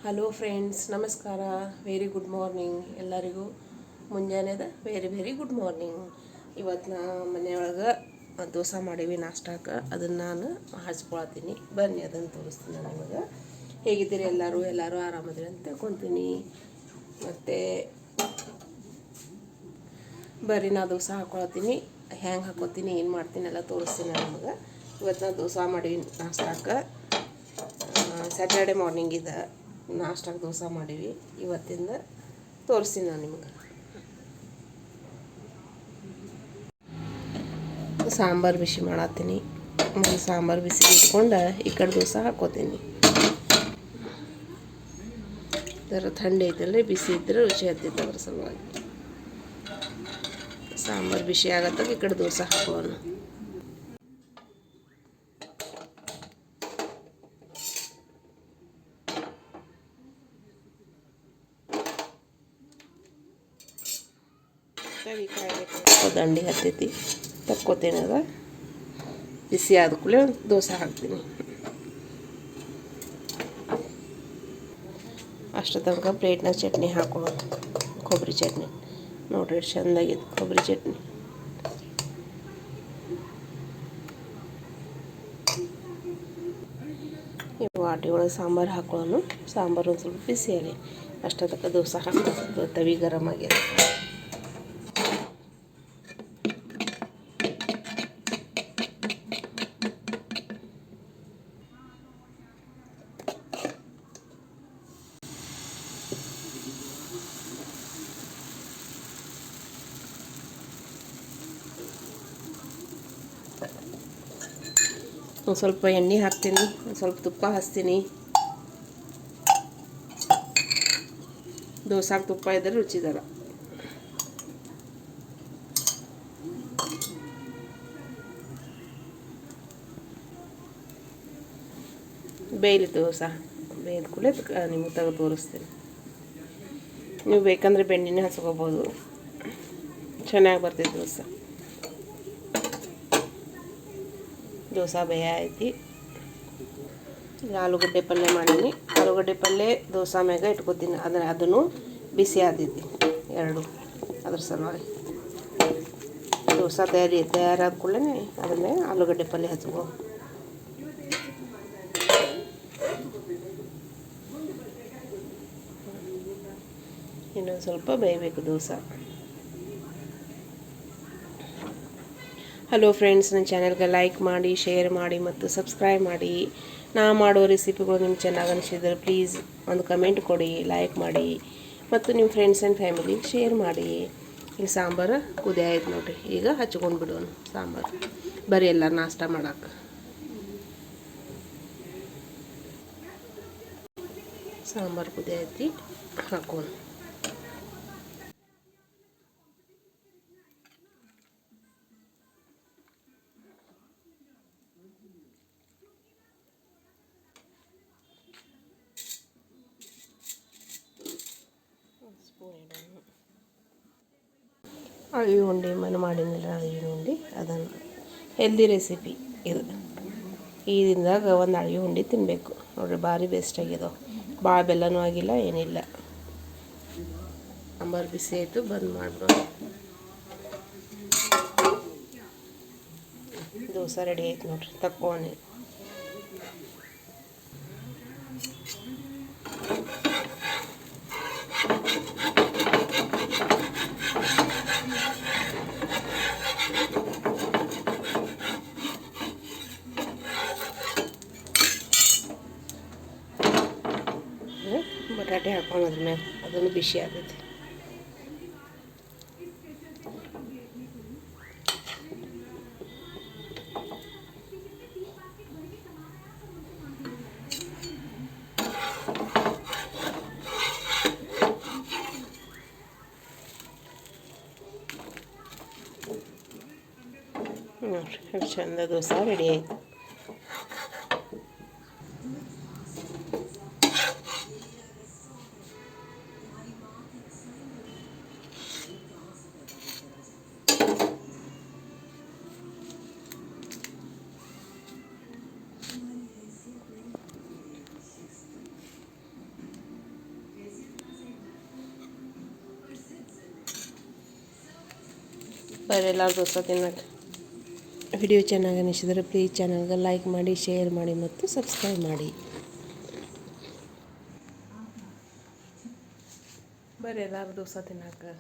Hello friends, ನಮಸ್ಕಾರ. Very good morning ಎಲ್ಲರಿಗೂ. ಮುಂಜಾನೆದ very good morning. ಇವತ್ತು ನಾ ಮನೆಯೊಳಗೆ ದೋಸೆ ಮಾಡೀವಿ ನಾಷ್ಟಾಕ. ಅದನ್ನು ನಾನು ಹಚ್ಕೊಳ್ತೀನಿ. ಬನ್ನಿ ಅದನ್ನು ತೋರಿಸ್ತೀನಿ ನಾನು ನಿಮಗೆ. ಹೇಗಿದ್ದೀರಿ ಎಲ್ಲರೂ ಆರಾಮದಿರಿ ಅಂತ ತಿಳ್ಕೊತೀನಿ. ಮತ್ತು ಬರ್ರಿ ನಾ ದೋಸೆ ಹಾಕ್ಕೊಳ್ತೀನಿ. ಹ್ಯಾಂಗೆ ಹಾಕ್ಕೊತೀನಿ, ಏನು ಮಾಡ್ತೀನಿ ಎಲ್ಲ ತೋರಿಸ್ತೀನಿ ನಾನು ನಿಮಗೆ. ಇವತ್ತು ನಾ ದೋಸೆ ಮಾಡೀವಿ ನಾಷ್ಟಾಕ. ಸ್ಯಾಟರ್ಡೆ ಮಾರ್ನಿಂಗ್ ಇದೆ. ನಾಷ್ಟಾಕ ದೋಸೆ ಮಾಡೀವಿ. ಇವತ್ತಿಂದ ತೋರಿಸ್ತೀನಿ ನಾನು ನಿಮ್ಗೆ. ಸಾಂಬಾರು ಬಿಸಿ ಮಾಡತ್ತೀನಿ. ಸಾಂಬಾರು ಬಿಸಿ ಇಟ್ಕೊಂಡು ಈ ಕಡೆ ದೋಸೆ ಹಾಕ್ಕೋತೀನಿ. ಜರ ಥಂಡಿ ಐತಲ್ರಿ, ಬಿಸಿ ಇದ್ದರೆ ರುಚಿ ಹತ್ತಿತ್ತು ಅದ್ರ ಸಲುವಾಗಿ. ಸಾಂಬಾರು ಬಿಸಿ ಆಗತ್ತಾಗ ಈ ಕಡೆ ದೋಸೆ ಹಾಕೋಣ. ದಂಡಿ ಹತ್ತೈತಿ, ತಕ್ಕೋತೀನಿ. ಅದ ಬಿಸಿ ಆದ ಕೂಡಲೇ ದೋಸೆ ಹಾಕ್ತೀನಿ. ಅಷ್ಟು ತನಕ ಪ್ಲೇಟ್ನಾಗ ಚಟ್ನಿ ಹಾಕೊಳ್ಳೋದು. ಕೊಬ್ಬರಿ ಚಟ್ನಿ ನೋಡ್ರಿ, ಎಷ್ಟು ಚೆಂದಾಗಿದೆ ಕೊಬ್ಬರಿ ಚಟ್ನಿ. ಇವು ವಾಟಿ ಒಳಗೆ ಸಾಂಬಾರು ಹಾಕೊಳ್ಳೋನು. ಸಾಂಬಾರು ಒಂದು ಸ್ವಲ್ಪ ಬಿಸಿಯಾಗಿ ಅಷ್ಟು ತನಕ ದೋಸೆ ಹಾಕೋದು. ತವಿ ಗರಮ್ ಆಗಿದೆ. ಒಂದು ಸ್ವಲ್ಪ ಎಣ್ಣೆ ಹಾಕ್ತೀನಿ, ಒಂದು ಸ್ವಲ್ಪ ತುಪ್ಪ ಹಚ್ತೀನಿ. ದೋಸೆಗೆ ತುಪ್ಪ ಇದ್ದರೆ ರುಚಿದಾರ. ಬೇಯ್ಲಿ ದೋಸೆ. ಬೇಯ್ದ ಕೂಡಲೇ ನಿಮಗೆ ತೆಗೆದು ತೋರಿಸ್ತೀನಿ. ನೀವು ಬೇಕಂದರೆ ಬೆಣ್ಣೆನೇ ಹಚ್ಕೋಬೋದು, ಚೆನ್ನಾಗಿ ಬರ್ತೈತೆ ದೋಸೆ. ದೋಸೆ ಬೇಯ ಐತಿ. ಆಲೂಗಡ್ಡೆ ಪಲ್ಯ ಮಾಡೀನಿ. ಆಲೂಗಡ್ಡೆ ಪಲ್ಯ ದೋಸೆ ಮ್ಯಾಗ ಇಟ್ಕೊತೀನಿ. ಅದನ್ನು ಬಿಸಿ ಆದೈತಿ ಎರಡು, ಅದ್ರ ಸಲುವಾಗಿ. ದೋಸೆ ತಯಾರಾದ ಕೂಡಲೇ ಅದ್ರ ಮೇಲೆ ಆಲೂಗಡ್ಡೆ ಪಲ್ಯ ಹಚ್ಕೊ. ಇನ್ನೊಂದು ಸ್ವಲ್ಪ ಬೇಯಬೇಕು ದೋಸೆ. ಹಲೋ ಫ್ರೆಂಡ್ಸ್, ನನ್ನ ಚಾನೆಲ್ಗೆ ಲೈಕ್ ಮಾಡಿ, ಶೇರ್ ಮಾಡಿ ಮತ್ತು ಸಬ್ಸ್ಕ್ರೈಬ್ ಮಾಡಿ. ನಾ ಮಾಡೋ ರೆಸಿಪಿಗಳು ನಿಮ್ಗೆ ಚೆನ್ನಾಗಿ ಅನಿಸಿದ್ರೆ ಪ್ಲೀಸ್ ಒಂದು ಕಮೆಂಟ್ ಕೊಡಿ, ಲೈಕ್ ಮಾಡಿ ಮತ್ತು ನಿಮ್ಮ ಫ್ರೆಂಡ್ಸ್ ಆ್ಯಂಡ್ ಫ್ಯಾಮಿಲಿಗೆ ಶೇರ್ ಮಾಡಿ. ಈಗ ಸಾಂಬಾರು ಕುದಿ ಆಯ್ತು ನೋಡಿರಿ. ಈಗ ಹಚ್ಕೊಂಡು ಬಿಡೋಣ ಸಾಂಬಾರು. ಬರೀ ಎಲ್ಲ ನಾಷ್ಟ ಮಾಡೋಕೆ. ಸಾಂಬಾರು ಕುದಿ ಐತಿ, ಹಾಕೋಣ. ಅಳಿವಿ ಉಂಡೆ ಮಾಡಿನಿಲ್ಲ, ಅಳಿವಿ ಉಂಡೆ. ಅದನ್ನು ಹೆಲ್ದಿ ರೆಸಿಪಿ ಇದು. ಈ ದಿನದಾಗ ಒಂದು ಅಳಿವಿ ಉಂಡೆ ತಿನ್ನಬೇಕು ನೋಡಿರಿ. ಭಾರಿ ಬೆಸ್ಟ್ ಆಗಿದಾವೆ. ಭಾಳ ಬೆಲ್ಲನೂ ಆಗಿಲ್ಲ, ಏನಿಲ್ಲ. ಸಾಂಬಾರು ಬಿಸಿ ಆಯಿತು, ಬಂದ್ ಮಾಡಿಬಿಡೋಣ. ದೋಸೆ ರೆಡಿ ಆಯ್ತು ನೋಡಿರಿ, ತಕ್ಕೊಳ್ಳಿ. ಬಟಾಟೆ ಹಾಕೊಳ್ಳೋದ್ರ ಮೇಲೆ ಅದನ್ನು ಬಿಸಿ ಆಗ್ತೈತಿ. ನೋಡಿರಿ, ಎಷ್ಟು ಚಂದ ದೋಸೆ ರೆಡಿ ಆಯಿತು. ಬರ್ರಿ ಎಲ್ಲರೂ ದೋಸೆ ತಿನ್ನಕ್ಕೆ. ವಿಡಿಯೋ ಚೆನ್ನಾಗಿ ಅನಿಸಿದರೆ ಪ್ಲೀಸ್ ಚಾನಲ್ಗೆ ಲೈಕ್ ಮಾಡಿ, ಶೇರ್ ಮಾಡಿ ಮತ್ತು ಸಬ್ಸ್ಕ್ರೈಬ್ ಮಾಡಿ. ಬರ್ರಿ ಎಲ್ಲರೂ ದೋಸೆ ತಿನ್ನಕ್ಕೆ.